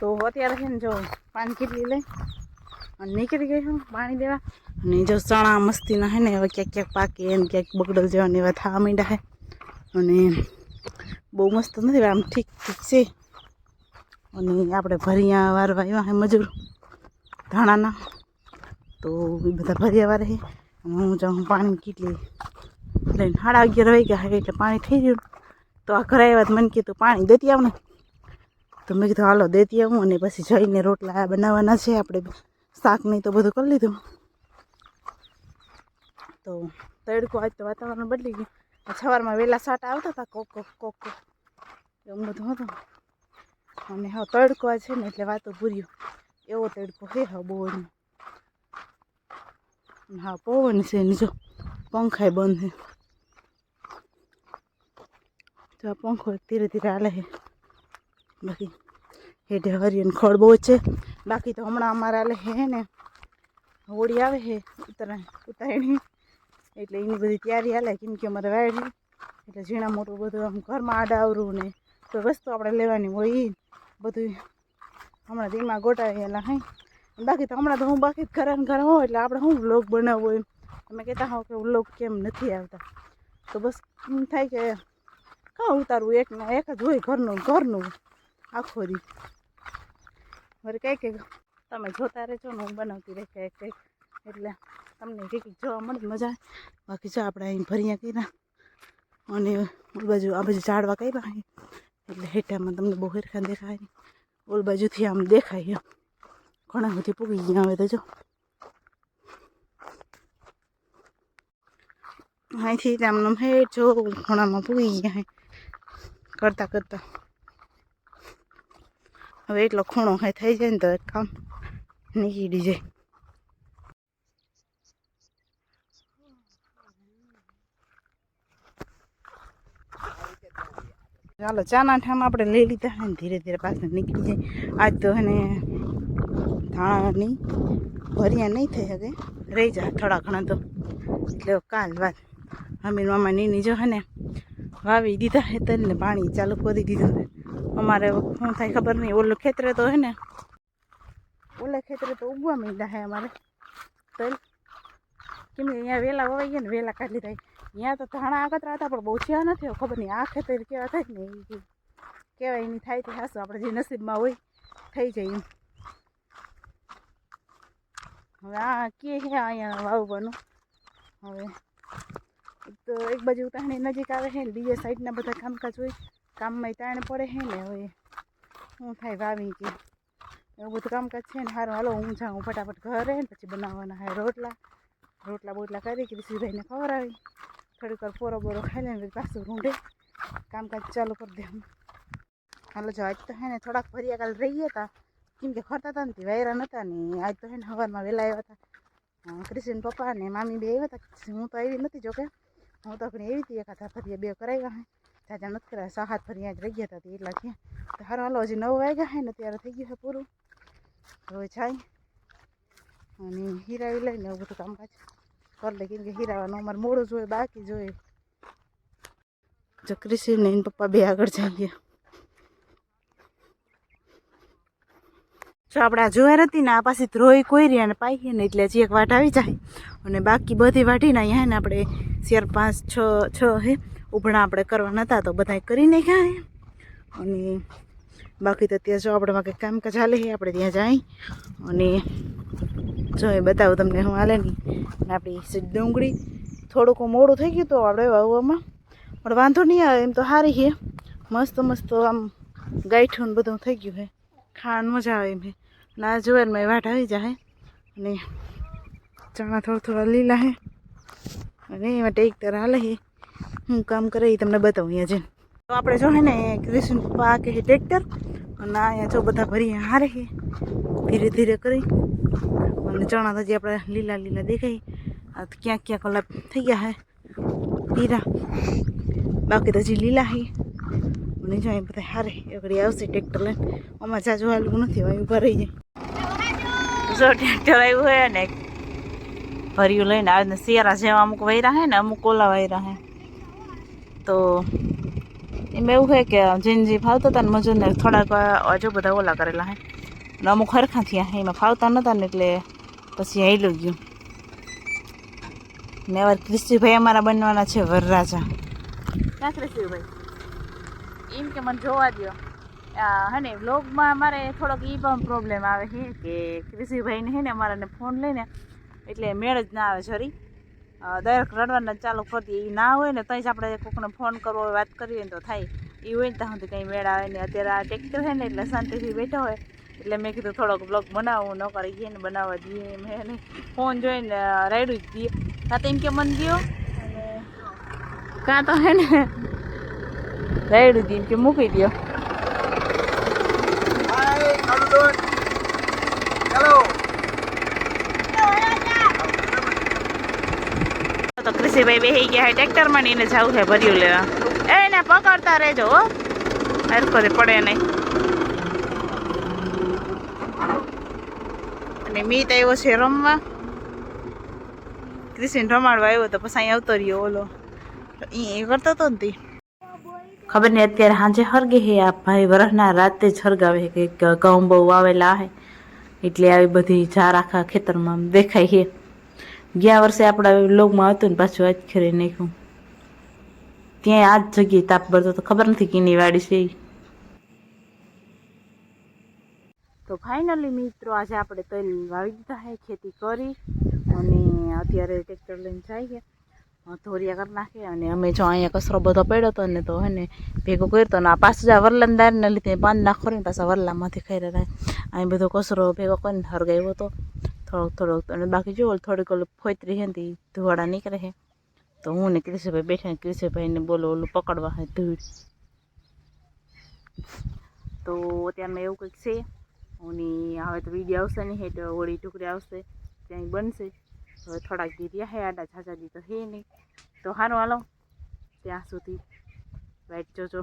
તો અત્યારે છે ને જો પાણી કેટલી લઈ અને નીકળી ગઈ છું પાણી દેવા. અને જો ચણા મસ્તીના હે ને હવે ક્યાંક ક્યાંક પાકે ને ક્યાંક બગડલ જેવા એવા થવા માંડ્યા હે. અને બહુ મસ્ત નથી આમ ઠીક ઠીક છે. અને આપણે ભરિયા વારવા આવ્યા હે મજૂર ધાણાના, તો એ બધા ભરિયા વારે છે. હું જાઉં પાણી કેટલી લઈને 11:30 વાગ્યા હે એટલે પાણી થઈ ગયું. તો આ ઘરે આવ્યા મને કીધું પાણી દેતી આવ ને, તો મેં કીધું હાલો દેતી આવું. અને પછી જઈને રોટલા બનાવવાના છે આપણે, શાક નહીં તો બધું કરી લીધું. તો તડકો આજ તો વાતાવરણ બદલી ગયું. સવારમાં વહેલા સાટા આવતા હતા કોક કોક કોક કોક એવું બધું હતું. અને હા તડકો છે ને એટલે વાતો ભૂર્યું એવો તડકો હે હા બહુ. હા પવન છે ને જો પંખાય બંધ છે. તો આ પંખો ધીરે ધીરે હાલે છે. બાકી હેઠે હરિયન ખડ બહુ છે. બાકી તો હમણાં અમારે હાલે હે ને હોળી આવે છે ઉત્તરાયણી, એટલે એની બધી તૈયારી હાલે. કેમ કે અમારે વાડી એટલે ઝીણા મોટું બધું આમ ઘરમાં આડાવરું ને કોઈ વસ્તુ આપણે લેવાની હોય એ બધું હમણાં ધીમા ગોટાવેલા હે. બાકી તો હમણાં તો હું બાકી ઘરે ને ઘરે હોઉં એટલે આપણે શું વ્લોગ બનાવવો હોય. તમે કહેતા હોવ કે વ્લોગ કેમ નથી આવતા, તો બસ એમ થાય કે કાં ઉતારવું, એક જ હોય ઘરનું આખો દી. વળી કંઈક તમે જોતા રહેજો ને હું બનાવતી રહે કંઈક કંઈક, એટલે તમને કંઈક જોવા મળે મજા આવે. બાકી જો આપણે અહીં ભરિયા કર્યા અને ઓલ બાજુ આ બાજુ ઝાડવા કર્યા હે એટલે હેઠામાં તમને બહુ હરખા દેખાય. ઓલ બાજુથી આમ દેખાય એમ ઘણા બધી પૂગી ગયા હવે તો જો અહીંથી આમ હેઠ જો ઘણામાં પૂગી ગયા હે કરતાં કરતાં. હવે એટલો ખૂણો હાઈ થઈ જાય ને તો એક કામ નીકળી જાય. ચાલો ચાના ઠામ આપણે લઈ લીધા હે ને ધીરે ધીરે પાછળ નીકળી જાય. આજ તો હે ને ધાણાની ભરિયા નહીં થઈ શકે, રહી જાય થોડા ઘણા તો, એટલે કાલ વાત અમીર મામા નીની જો હે ને વાવી દીધા હે તલ ને પાણી ચાલુ કરી દીધું. અમારે શું થાય ખબર નહીં. ઓલું ખેતરે તો હે ને ઓલા ખેતરે તો ઉગવા માંડ્યા હે અમારે તલ, કેમ કે અહીંયા વહેલા વવાઈ ગયા ને વહેલા કાઢી લીધા. અહીંયા તો ધાણા આગતરા હતા પણ બહુ થયા નથી. ખબર નહીં આ ખેતર કેવા થાય ને એ કહેવાય એની થાય તે હાસું આપણે જે નસીબમાં હોય થઈ જાય એમ. હવે આ કે છે અહીંયા વાવવાનું. હવે તો એક બાજુ ઉતારણી નજીક આવે છે ને બીજા સાઈડના બધા કામકાજ હોય, કામમાં તાણ પડે છે ને. હવે શું થાય વાવી કે એવું બધું કામકાજ છે ને. સારું હાલો હું જાઉં ફટાફટ ઘરે ને પછી બનાવવાના હે રોટલા બોટલા કરી કૃષિભાઈને ખવડાવી થોડીક વાર પોરો બોરો ખાઈ લઈને પાછું રૂંઢે કામકાજ ચાલુ કરી દે. હાલો જો આજ તો હે ને થોડાક ભરિયા કાલ રહી ગયા હતા કેમ કે ખરતા હતા ને વાયરા નહોતા ને. આજ તો હે ને સવારમાં વહેલા આવ્યા હતા કૃષિન પપ્પા ને મામી બે આવ્યા હતા. હું તો આવી નથી જોકે, હું તો ઘણી એવી હતી. એકાદા ભરિયા બે કરાવ્યા હે, જાજા નથી કરાવ્યા. 6-7 ભરિયા જ રહી ગયા હતા એટલા થયા. તો સારું હાલો હજી 9 વાગ્યા હે ને ત્યારે થઈ ગયું છે પૂરું. હવે જાય અને હીરાવી લઈને એવું બધું કામકાજ કરી લે. કેમ કે હીરાવાનું અમારે મોડું જોઈએ બાકી જોઈએ. જો કૃષિ ને એના પપ્પા બે આગળ જઈ ગયા. જો આપણે આ જુવાર હતી ને આ પાછી ધ્રોઈ કોઈરી અને પાઈએ ને એટલે હજી એક વાટ આવી જાય. અને બાકી બધી વાટીને અહીંયા ને આપણે 4-5-6 હે ઉભણા આપણે કરવાના હતા તો બધા કરી નાખ્યા હે. અને બાકી તો ત્યાં જો આપણે કંઈક કામકાજ હાલે છે આપણે ત્યાં જાય અને જો એ બતાવું તમને હું હાલે નહીં. આપણી ડુંગળી થોડુંક મોડું થઈ ગયું તો આપણે વાવવામાં પણ વાંધો નહીં આવે એમ તો સારી છે. મસ્ત મસ્ત આમ ગાંઠું ને બધું થઈ ગયું છે, ખાવાનું મજા આવે એમ છે. ના જુવારમાં વાટ આવી જાય અને ચણા થોડા લીલા છે અને એમાં ટ્રેક્ટર હાલે છે. હું કામ કરે એ તમને બતાવું અહીંયા જઈને. તો આપણે જો હે ને કૃષ્ણ પપ્પા કે ટ્રેક્ટર અને અહીંયા જો બધા ભરી હારે છે ધીરે ધીરે કરી. અને ચણા હજી આપણે લીલા લીલા દેખાય. આ તો ક્યાંક ક્યાંક ઓલા થઈ ગયા હે પીરા, બાકી તો હજી લીલા છે. અને જો અહીં બધા હારે એકડી આવશે ટ્રેક્ટર લઈને. આમાં જાજુ હાલવું નથી, હવે ઊભા રહી જાય. જો ટ્રેક્ટર આવ્યું હોય ને ભર્યું લઈને આવે ને શિયાળા જેવા અમુક વૈરા હે ને અમુક ઓલા વૈરા હે. તો એમાં એવું છે કે જેને જે ફાવતા હતા ને મજૂરને થોડાક હજુ બધા ઓલા કરેલા હે અને અમુક હરખા થયા હે એમાં ફાવતા નહોતા ને એટલે પછી હાલ્યું ગયું ને હવે ક્રિસ્તીભાઈ અમારા બનવાના છે વરરાજા. ક્યાં ક્રિસ્તીભાઈ એમ કે મને જોવા દો હે ને વ્લોગમાં મારે થોડોક એ પણ પ્રોબ્લેમ આવે છે કે ક્રિસ્તીભાઈને હે ને અમારાને ફોન લઈને એટલે મેળ જ ના આવે જરી દરેક રડવાના ચાલુ કરી દઈએ. એ ના હોય ને તો જ આપણે કોકને ફોન કરવો હોય વાત કરીએ ને તો થાય. એ હોય ને ત્યાં સુધી કંઈ મેળ આવે ને અત્યારે આ ટ્રેક્ટર છે ને એટલે શાંતિથી બેઠો હોય એટલે મેં કીધું થોડોક બ્લોગ બનાવું ન કરી ગઈએ ને બનાવવા દઈએ એમ હે ને ફોન જોઈને રાયડું જ દઈએ કાં તો એમ કે મન દો અને કાં તો હે ને રાયડું દઈએ કે મૂકી દો. તો કૃષિભાઈ બેસી ગયા હે ટ્રેક્ટરમાં ને એને જવું છે ભર્યું લેવા. એને પકડતા રહેજો હો હરખો પડે નહીં. અને મીત આવ્યો છે રમવા ક્રિશિને રમાડવા આવ્યો તો પછી અહીં આવતો રહ્યો ઓલો એ કરતો હતો ને તી ખબર નહીં અત્યારે સાંજે હરગે હે આ ભાઈ વરસના રાતે જ હરગાવે કે ઘઉં બહુ વાવેલા હે એટલે આવી બધી ઝાર આખા ખેતરમાં દેખાય છે. ગયા વર્ષે આપણા લોગમાં હતું ને પાછું આજ ખરી નાખ્યું ત્યાં આ જ જગ્યાએ તાપ ભરતો તો ખબર નથી કીની વાડી છે. તો ફાઇનલી મિત્રો આજે આપણે તલ વાવી દીધા છે ખેતી કરી અને અત્યારે ટ્રેક્ટર લઈને જઈએ ધોરિયા કરી નાખીએ અને અમે જો અહીંયા કચરો બધો પડ્યો હતો ને તો હે ને ભેગો કર્યો હતો ને આ પાછા વરલાદારને લીધે બાંધ નાખો ને પાછા વરલામાંથી ખાઈ રહ્યા અહીં બધો કચરો ભેગો કરીને હરગાવ્યો હતો થોડોક અને બાકી જો થોડીક ઓલું ફોતરી છે ને ધુવાડા નીકળે છે તો હું ને ક્રિશભાઈ બેઠા ક્રિશભાઈને બોલો ઓલું પકડવા છે ધૂળ તો અત્યારમાં એવું કંઈક છે. અને હવે તો વિડીયો આવશે નહીં એટલે હોળી ટુકડી આવશે ત્યાં બનશે હવે થોડાક દી રહ્યા હે આડા ઝાઝા દી તો હે નહીં તો સારું હાલો ત્યાં સુધી વાઇટ જોજો.